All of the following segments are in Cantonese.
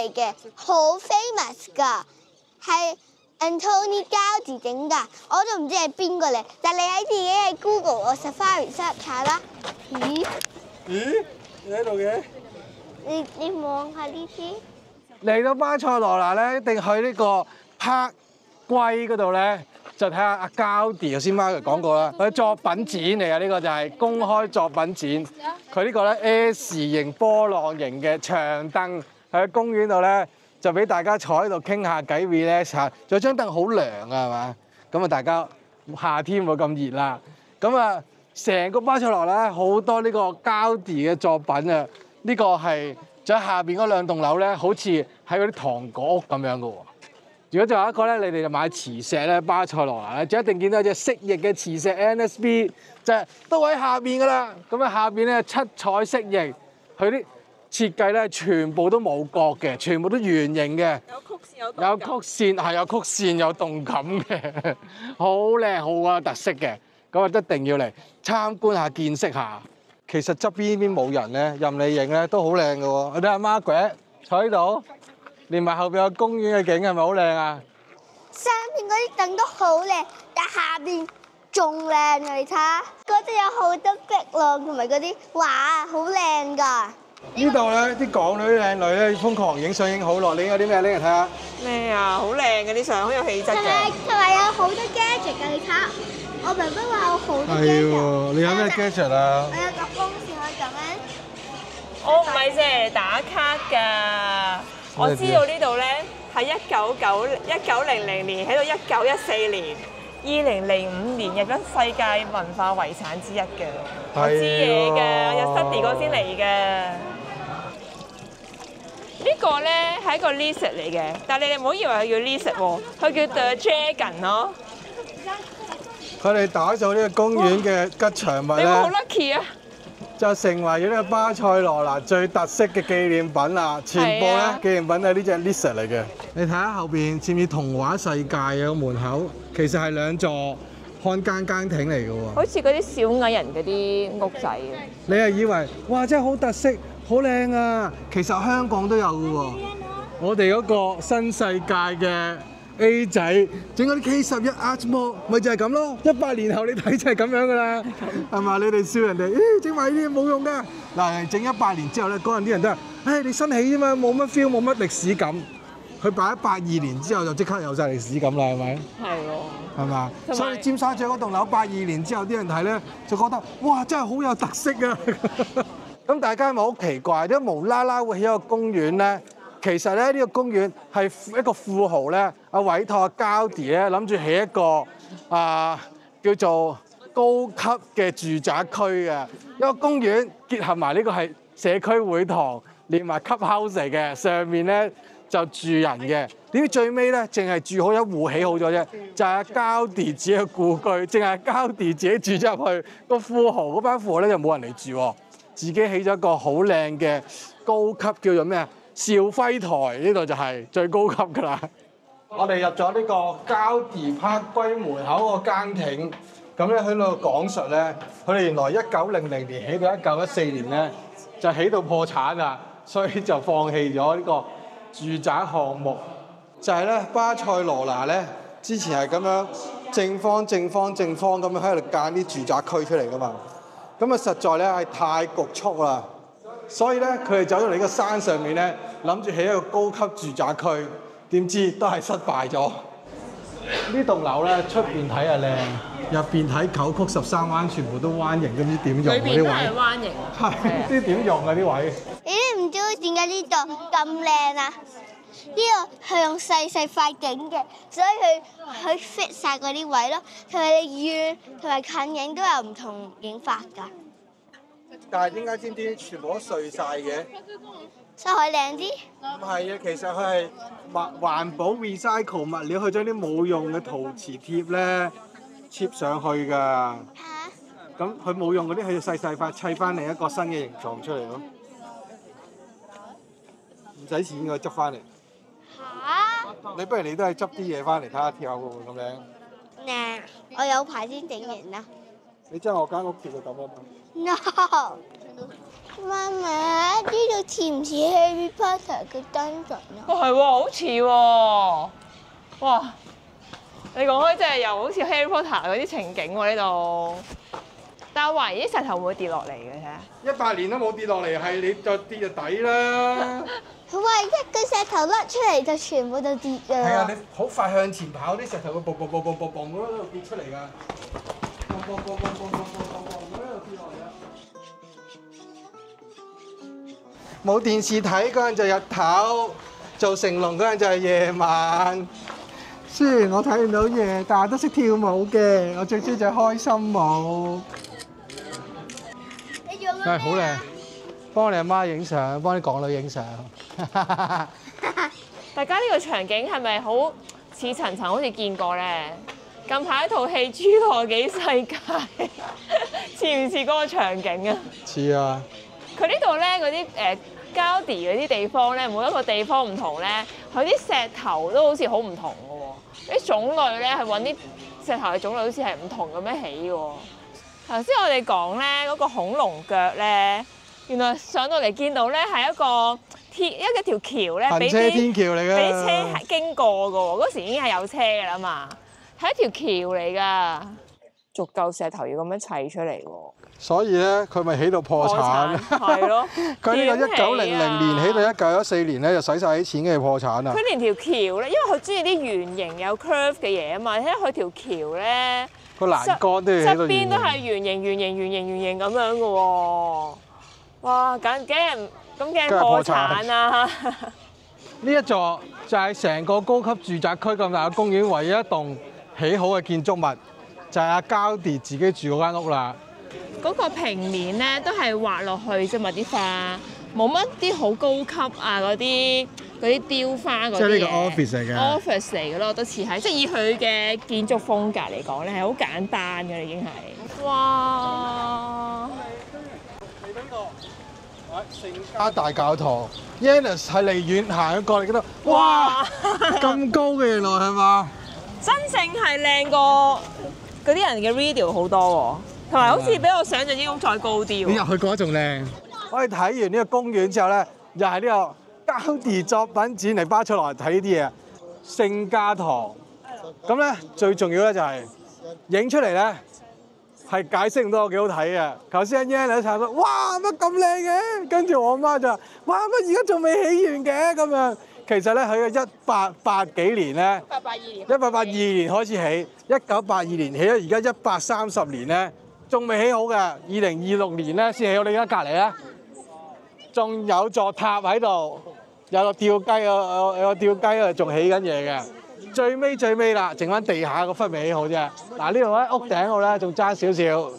嚟嘅，好 famous 㗎，係 Antoni Gaudi 整㗎，我都唔知係邊個嚟，但你喺自己喺 Google 我 Safari search 下啦。咦？咦？你喺度嘅？你望下呢啲。嚟到巴塞羅那咧，一定去呢個柏圭嗰度咧，就睇下阿Gaudi頭先 Mark 講過啦，佢作品展嚟嘅，呢個就係公開作品展。佢呢個咧 S 型波浪形嘅長凳喺公園度咧，就俾大家坐喺度傾下偈 relax 下。仲有張凳好涼啊，係嘛？咁啊，大家夏天冇咁熱啦。咁啊，成個巴塞羅那好多呢個Gaudi嘅作品啊！呢個係仲喺下邊嗰兩棟樓咧，好似喺嗰啲糖果屋咁樣嘅喎。如果仲有一個咧，你哋就買磁石咧，巴塞羅那咧，就一定見到有隻蜥蜴嘅磁石 NSB，就係都喺下邊噶啦。咁啊，下邊咧七彩蜥蜴，佢啲設計咧全部都冇角嘅，全部都圓形嘅，有曲線係有曲線有動感嘅，好靚好啊特色嘅。咁啊，一定要嚟參觀下見識下。其實側邊呢邊冇人咧，任你影咧都好靚嘅喎。我哋阿 Margaret 坐喺度。連埋後邊有公園嘅景係咪好靚啊？上邊嗰啲凳都好靚，但下邊仲靚啊！你睇下，嗰度有好多壁浪同埋嗰啲畫，好靚㗎。呢度咧啲港女靚女咧瘋狂影相影好耐，你有啲咩拎嚟睇下？咩啊？好靚嘅啲相，好有氣質嘅。同埋有好多 gadget 㗎，你睇下。我爸爸話有好多 gadget。係喎，你有咩 gadget 啊？我有個風扇可以咁樣。我唔係淨係打卡㗎。我知道呢度咧喺1900年喺到1914年、2005年入咗世界文化遺產之一嘅。我知嘢㗎，有 study 過先嚟嘅。呢個咧係一個 lizard 嚟嘅，但係你哋唔好以為佢叫 lizard 喎，佢叫 The Dragon 咯。佢哋打造呢個公園嘅吉祥物咧，你好 lucky 啊！就成為咗呢個巴塞羅那最特色嘅紀念品啦！全部咧紀念品都係呢隻 lizard 嚟嘅。你睇下後邊似唔似童話世界嘅個門口？其實係兩座看更艇嚟嘅喎。好似嗰啲小矮人嗰啲屋仔啊！你係以為哇真係好特色、好靚啊！其實香港都有嘅喎。我哋嗰個新世界嘅 A 仔整嗰啲 K11 Archmore，咪就係咁咯。100年後你睇就係咁樣噶啦，係嘛？你哋笑人哋，整埋呢啲冇用噶。嗱，整100年之後咧，嗰陣啲人都係，你新起啫嘛，冇乜 feel，冇乜歷史感。佢擺喺82年之後就即刻有晒歷史感啦，係咪？係喎。係嘛？所以尖沙咀嗰棟樓82年之後啲人睇咧，就覺得哇，真係好有特色啊！咁大家係咪好奇怪？點解無啦啦會起一個公園咧？其實咧，呢個公園係一個富豪咧，阿委託阿Gaudi咧，諗住起一個叫做高級嘅住宅區嘅一個公園，結合埋呢個係社區會堂，連埋 clubhouse 嚟嘅，上面咧就住人嘅。點知最尾咧，淨係住好一戶起好咗啫，就係阿Gaudi自己嘅故居，淨係Gaudi自己住咗入去。個富豪嗰班富豪咧就冇人嚟住喎，自己起咗一個好靚嘅高級叫做咩啊？兆輝台呢度就係最高級㗎啦！我哋入咗呢個Gaudi柏圭門口個更艇，咁咧喺度講述咧，佢哋原來1900年起到1914年咧，就起到破產啦，所以就放棄咗呢個住宅項目。就係咧巴塞羅那咧，之前係咁樣正方咁樣喺度間啲住宅區出嚟㗎嘛，咁啊實在咧係太局促啦。所以咧，佢哋走咗嚟呢個山上面咧，諗住起一個高級住宅區，點知都係失敗咗。呢棟樓咧，出邊睇係靚，入邊睇9曲13彎，全部都彎形，都唔知點用嗰啲位。裏邊都係彎形。係，唔知點用啊啲位。咦？唔知點解呢度咁靚啊？呢個係用細塊景嘅，所以佢 fit 晒嗰啲位咯。同埋你遠同埋近影都有唔同影法㗎。但係點解尖尖全部都碎晒嘅？所以可以靚啲？唔係啊，其實佢係環保 recycle 物料，去將啲冇用嘅陶瓷貼咧貼上去㗎。嚇！咁佢冇用嗰啲，佢要細塊砌翻嚟一個新嘅形狀出嚟咯。唔使錢㗎，執翻嚟。嚇！你不如你都係執啲嘢翻嚟睇下貼下會唔會咁靚？嗱，我有排先整完啦。你將我間屋貼到咁啊嘛〜No，媽媽，呢度似唔似 Harry Potter 嘅 dungeon 啊？係喎，好似喎。哇！你講開真係又好似 Harry Potter 嗰啲情景喎呢度。但我懷疑啲石頭會跌落嚟嘅啫。100年都冇跌落嚟，係你就跌就抵啦。佢話一個石頭甩出嚟就全部都跌㗎啦。係啊，你好快向前跑，啲石頭會嘣嘣嘣嘣嘣嘣咁喺度跌出嚟㗎。嘣嘣嘣嘣嘣嘣嘣嘣咁喺度跌落嚟啊！冇電視睇嗰陣就日頭，做成龍嗰陣就係夜晚。雖然我睇唔到嘢，但係都識跳舞嘅。我最中意就係開心舞。你做緊咩啊？係好靚，幫你阿媽影相，幫啲港女影相。大家呢個場景係咪好似層層好似見過咧？近排一套戲《侏羅紀世界》似唔似嗰個場景啊？似啊！佢呢度咧嗰啲膠地嗰啲地方咧，每一個地方唔同咧，佢啲石頭都好似好唔同嘅喎。啲種類咧係揾啲石頭嘅種類好似係唔同咁樣起嘅喎。頭先我哋講咧嗰個恐龍腳咧，原來上到嚟見到咧係一條橋咧，俾行車天橋嚟㗎，俾車經過嘅喎。嗰時已經係有車㗎啦嘛，係一條橋嚟㗎，逐嚿石頭要咁樣砌出嚟喎。所以咧，佢咪起到破產。係咯，佢呢個1900年起到1914年咧，就使晒啲錢嘅破產啦。佢連條橋咧，因為佢中意啲圓形有 curve 嘅嘢啊嘛，睇下佢條橋咧，個欄杆都要起到圓形。側邊都係圓形咁樣嘅喎。哇！梗係破產啦！呢一座就係成個高級住宅區咁大嘅公園唯一一棟起好嘅建築物，就係阿膠迪自己住嗰間屋啦。嗰個平面咧都係畫落去啫嘛，啲花冇乜啲好高級啊嗰啲雕花嗰啲嘢。即係呢個 office 嚟嘅。office 嚟嘅咯，都似係，即係以佢嘅建築風格嚟講咧，係好簡單嘅已經係。哇！未睇過。聖家大教堂 ，Yannis 係離遠行過嚟嗰度，哇！咁高嘅原來係嘛？真正係靚過嗰啲人嘅 video 好多喎。同埋好似比我想象之中再高啲喎。你入去覺得仲靚。我哋睇完呢個公園之後咧，又係呢個膠地作品展嚟巴塞羅睇呢啲嘢。聖家堂，咁咧最重要咧就係影出嚟咧係解釋唔到我幾好睇嘅。頭先阿 Yan 喺度話：哇乜咁靚嘅？跟住我媽就話：哇乜而家仲未起完嘅咁樣。其實咧佢嘅1880幾年咧，1882年開始起，1982年起咗，而家130年咧。仲未起好嘅，2026年咧先起好。你而家隔離咧，仲有座塔喺度，有個吊雞有個吊雞啊，仲起緊嘢嘅。最尾啦，剩翻地下個忽未起好啫。嗱呢度咧屋頂度咧仲爭少少，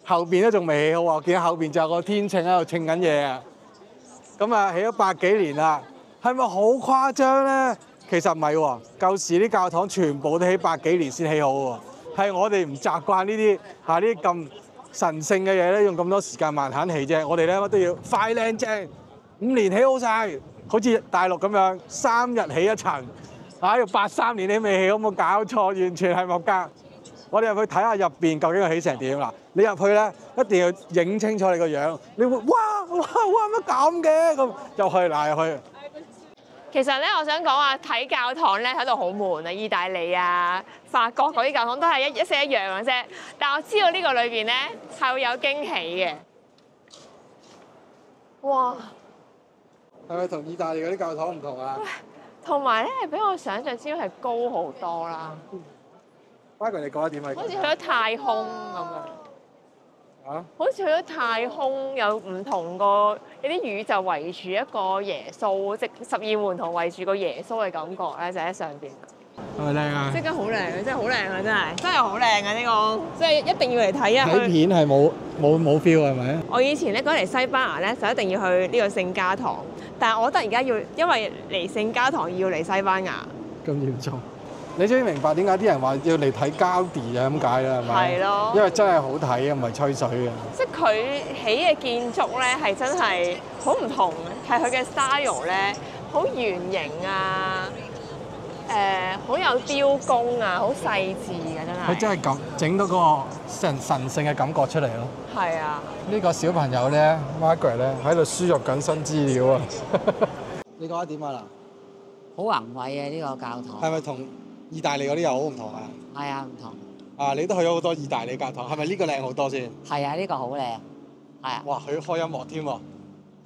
後邊咧仲未起好啊！見到後邊就有個天秤喺度稱緊嘢啊。咁啊起咗100幾年啦，係咪好誇張咧？其實唔係喎，舊時啲教堂全部都起100幾年先起好喎。係我哋唔習慣呢啲咁神聖嘅嘢咧，用咁多時間慢慢起啫。我哋咧乜都要快靚正，5年起好晒，好似大陸咁樣3日起一層。要83年你未起好，冇搞錯，完全係冇格。我哋入去睇下入邊究竟佢起成點啦。你入去咧一定要影清楚你個樣，你會哇乜咁嘅咁入去嗱入去。其實咧，我想講話睇教堂咧喺度好悶啊！意大利啊、法國嗰啲教堂都係一式一樣嘅啫。但我知道呢個裏邊咧係會有驚喜嘅。哇！係咪同意大利嗰啲教堂唔同啊？同埋咧，比我想象之中係高好多啦。Michael，你覺得點啊？好似去咗太空咁樣。啊？好似去咗太空，有唔同個有啲宇宙圍住一個耶穌，即12門徒圍住個耶穌嘅感覺咧，就喺上邊。係咪靚啊？即刻好靚啊！真係好靚啊！真係好靚啊！呢個即係一定要嚟睇啊！睇片係冇 feel 係咪？我以前咧講嚟西班牙咧，就一定要去呢個聖家堂，但係我覺得而家要因為嚟聖家堂要嚟西班牙。咁嚴重？你終於明白點解啲人話要嚟睇膠地啊？咁解啦，係咪？係咯。因為真係好睇啊，唔係吹水嘅。即係佢起嘅建築咧，係真係好唔同嘅，係佢嘅 style 咧，好圓形啊，好有雕工啊，好細緻嘅真係。佢真係咁整到個神聖嘅感覺出嚟咯。係啊。呢個小朋友咧 ，Margaret 咧喺度輸入緊新資料啊！你覺得點啊嗱？好宏偉啊！呢個教堂係咪同意大利嗰啲又好唔同啊？係啊，唔同。啊，你都去咗好多意大利教堂，係咪呢個靚好多先？係啊，呢個好靚。係啊。哇！佢開音樂添喎，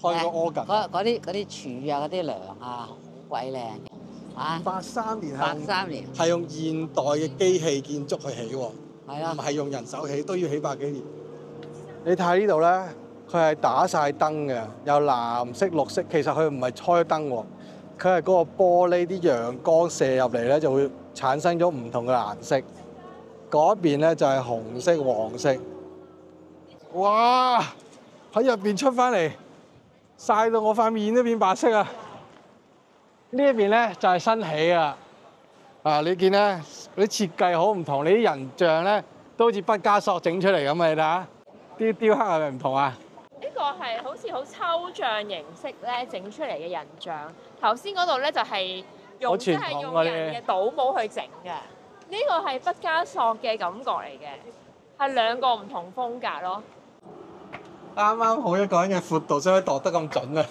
開個 organ。嗰啲柱啊，嗰啲梁啊，好鬼靚嘅。啊83年83年係用現代嘅機器建築去起喎，係啊唔係用人手起，都要起百幾年。你睇呢度咧，佢係打晒燈嘅，有藍色、綠色。其實佢唔係開燈喎，佢係嗰個玻璃啲陽光射入嚟咧，就會產生咗唔同嘅顏色。嗰邊咧就係紅色、黃色。哇！喺入邊出翻嚟，曬到我塊面都變白色啊！呢一邊咧就係新起啊！啊，你見咧啲設計好唔同，你啲人像咧都好似畢加索整出嚟咁啊！你睇下啲雕刻係咪唔同啊？呢個係好似好抽象形式咧整出嚟嘅人像。頭先嗰度咧就係用即係用人嘅倒模去整嘅。呢個係畢加索嘅感覺嚟嘅，係兩個唔同風格咯。啱啱好一個人嘅闊度，先可以度得咁準啊！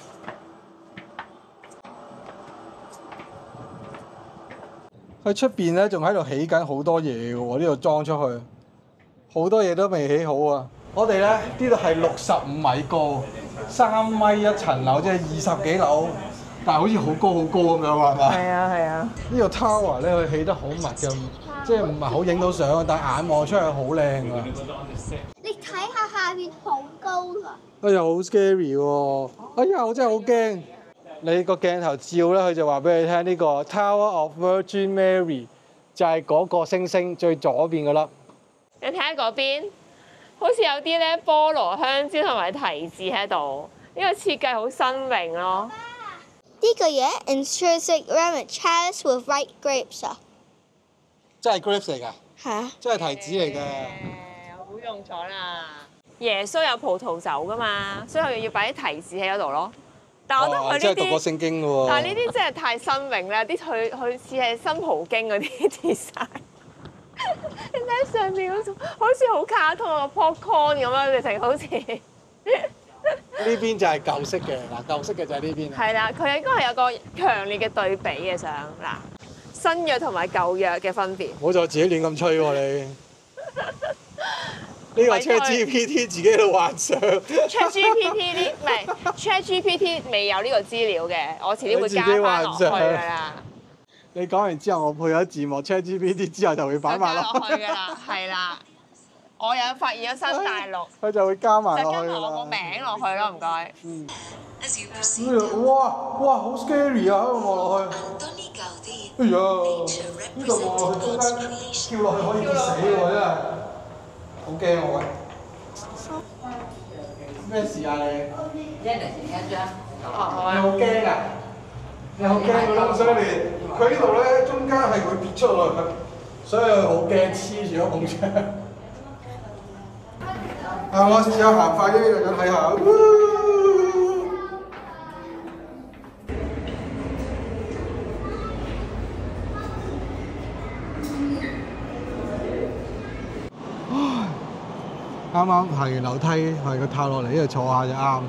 佢出邊咧仲喺度起緊好多嘢嘅喎，呢度裝出去，好多嘢都未起好啊！我哋咧呢度係65米高，3米一層樓，即係20幾樓，但係好似好高好高咁樣喎，係嘛？係啊係啊！呢個 tower 咧佢起得好密嘅，即係唔係好影到相，但係眼望出去好靚啊！你睇下下邊好高㗎。哎呀，好 scary 喎！哎呀，我真係好驚。你個鏡頭照咧，佢就話俾你聽，呢個 Tower of Virgin Mary 就係嗰個星星最左邊嗰粒。你睇下嗰邊，好似有啲咧菠蘿、香蕉同埋提子喺度，呢個設計好新穎咯。呢個嘢 intrinsic ceramic chalice with ripe grapes 啊！真係 grapes 嚟㗎？係啊！真係提子嚟㗎。我估中咗啦！耶穌有葡萄酒㗎嘛，所以佢要擺啲提子喺嗰度咯。但係我覺得佢呢啲，真係讀過聖經㗎喎。但係呢啲真係太新穎啦！啲佢似係新葡京嗰啲 design。你睇上面嗰種好似好卡通個 popcorn 咁樣，直情好似。呢邊就係舊式嘅，嗱舊式嘅就係呢邊。係啦，佢應該係有個強烈嘅對比嘅相嗱，新約同埋舊約嘅分別。唔好再自己亂咁吹喎你。呢個 ChatGPT 自己喺度幻想。ChatGPT 呢唔係 ChatGPT 未有呢個資料嘅，我遲啲會加翻落去㗎啦。你講完之後，我配咗字幕 ChatGPT 之後就會擺埋落去㗎啦，係啦。我有發現咗新大陸，佢就會加埋落去就加埋我個名落去咯，唔該。哇，好 scary 啊！喺度望落去。哎呀，呢度望落去中間跳落去可以跌死喎，真係。好驚我喂！咩事啊你？一人一張。你好驚啊！你好驚嗰種，所以佢呢度咧中間係會跌出落去，所以佢好驚黐住嗰埲牆。我試下行快啲俾大家睇下。啱啱行完樓梯，係佢跳落嚟呢度坐下就啱。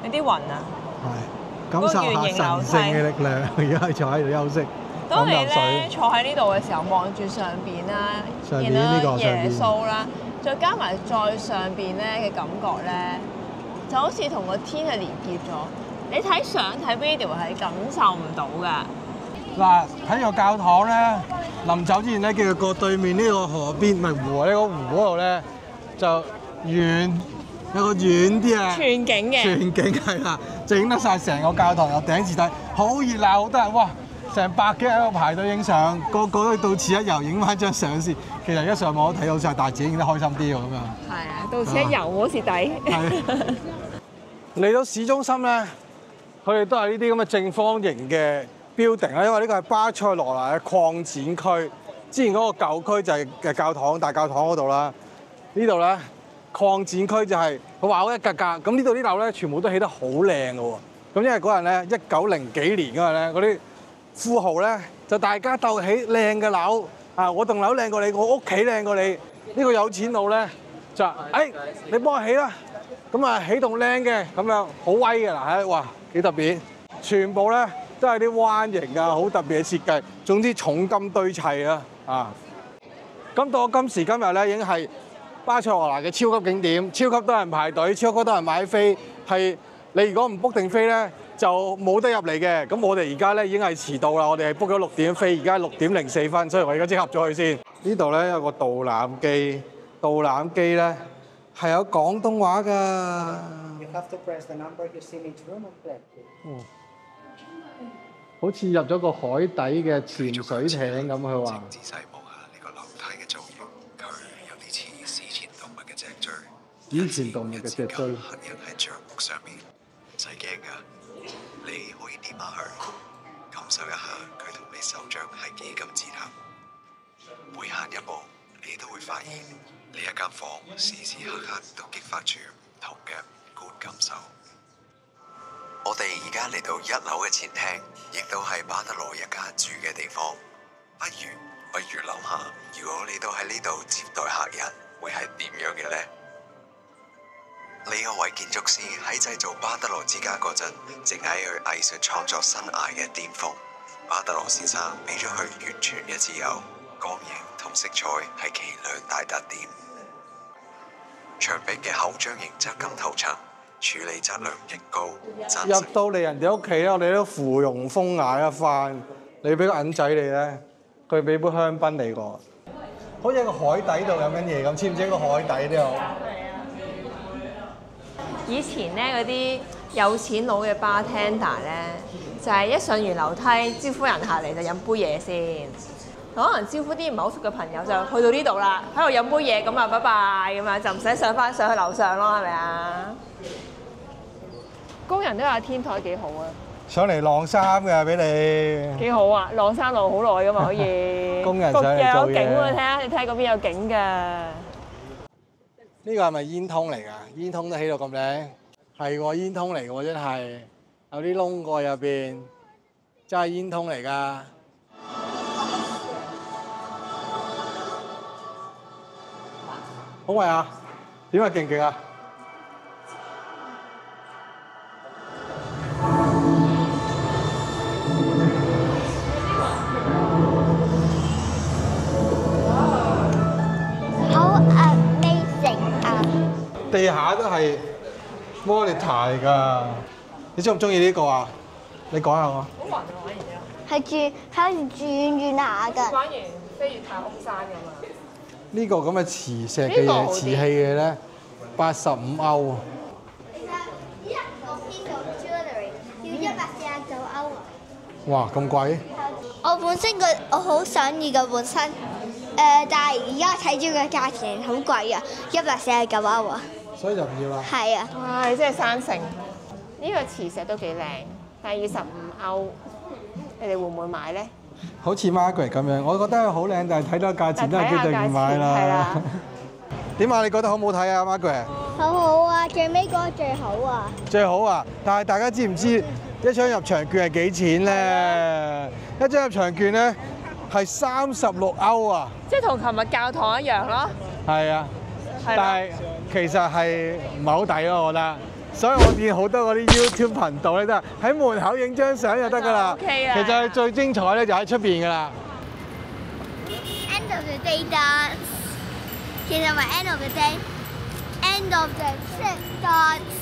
有啲暈啊！係，感受下神聖嘅力量。而家坐喺度休息，當你飲水。坐喺呢度嘅時候，望住上邊啦，上邊呢個見到耶穌啦，再加埋再上邊咧嘅感覺咧，就好似同個天係連結咗。你睇相睇 video 係感受唔到㗎。嗱，喺個教堂咧，臨走之前咧，叫佢過對面呢個河邊，唔係湖啊，呢個湖嗰度咧就遠有個遠啲啊，全景嘅，全景係啦，整得晒成個教堂由頂至底，好熱鬧，好多人，哇！成百幾人喺度排隊影相，個個都到此一遊，影翻張相先。其實一上網都睇到晒，但係自己影得開心啲喎咁樣。係啊，到此一遊好蝕底。係嚟到市中心咧，佢哋都係呢啲咁嘅正方形嘅 building 啦，因為呢個係巴塞羅那嘅擴展區。之前嗰個舊區就係嘅教堂大教堂嗰度啦，呢度咧擴展區就係佢話好一格格，咁呢度啲樓咧全部都起得好靚嘅喎。咁因為嗰陣咧1900幾年嗰陣咧，嗰啲富豪咧，就大家鬥起靚嘅樓啊！我棟樓靚過你，我屋企靚過你。呢個有錢佬咧就你幫我起啦。咁啊起棟靚嘅咁樣好威嘅嗱，哇幾特別！全部咧都係啲彎形啊，好特別嘅設計。總之重金堆砌啦啊！咁到今時今日咧，已經係巴塞羅那嘅超級景點，超級多人排隊，超級多人買飛。係你如果唔 book 定飛咧，就冇得入嚟嘅。咁我哋而家咧已經係遲到啦，我哋係 book 咗6點飛，而家係6點04分，所以我而家即刻入咗去先。呢度咧有個導覽機，導覽機咧係有廣東話㗎。好似入咗個海底嘅潛水艇咁，佢話。仔細望下呢個樓梯嘅造型，佢有啲似史前動物嘅脊椎。以前動物嘅脊椎。黑人喺帳幕上面，唔使驚㗎，你可以掂下佢，感受一下佢同你手掌係幾咁接合。每行一步，你都會發現呢一間房時時刻刻都激發住唔同嘅五官感受。我哋而家嚟到1樓嘅前廳，亦都係巴德羅一家住嘅地方。不如諗下，如果你都喺呢度接待客人，會係點樣嘅呢？呢一位建築師喺製造巴德羅之家嗰陣，正喺佢藝術創作生涯嘅巔峰。巴德羅先生俾咗佢完全嘅自由，光影同色彩係其2大特點。牆壁嘅後張型質感頭層，處理質量極高。入到嚟人哋屋企咧，我哋都芙蓉風雅一番。你俾個銀仔你咧，佢俾杯香檳你個，好似喺個海底度飲緊嘢咁，似唔似喺個海底都有？以前咧嗰啲有錢佬嘅 bartender 咧，就係一上完樓梯招呼人下嚟就飲杯嘢先。可能招呼啲唔係好熟嘅朋友就去到呢度啦，喺度飲杯嘢咁啊，拜拜咁啊，就唔使上去樓上咯，係咪啊？工人都有天台幾好啊！上嚟晾衫㗎，俾你幾好啊！晾衫晾好耐㗎嘛，可以。工人上嚟做嘢。有景喎，睇下你睇下嗰邊有景㗎。呢個係咪煙通嚟㗎？煙通都起到咁靚，係喎煙通嚟㗎喎，真係有啲窿過入邊，真係煙通嚟㗎。好味啊！點啊？勁唔勁啊？好 amazing 啊！地下都係 monitor 嚟㗎。你中唔中意呢個啊？你講下我。好暈啊！玩完之後。係轉下㗎。玩完飛越太空山咁啊！呢個咁嘅磁石嘅嘢，瓷器嘅咧，85歐啊！其實一個 piece of jewellery 要149歐啊！哇，咁貴！我本身我好想要嘅本身，但係而家睇住個價錢好貴啊，149歐啊！所以就唔要啦。係啊！哇！你真係生性。呢個磁石都幾靚，但係要15歐，你哋會唔會買咧？好似 Margaret 咁樣，我覺得佢好靚，但係睇到價錢都係決定唔買啦。點啊？你覺得好唔好睇啊 ，Margaret？好好啊，最尾嗰個最好啊！最好啊！但係大家知唔知一張入場券係幾錢咧？一張入場券咧係36歐啊！即係同琴日教堂一樣咯。係啊，但係其實係唔係好抵咯？我覺得。所以我見好多嗰啲 YouTube 頻道咧都係喺門口影張相就得㗎啦。其實最精彩咧就喺出邊㗎啦。End of the day dance， 其實唔係 end of the day，end of the trip dance。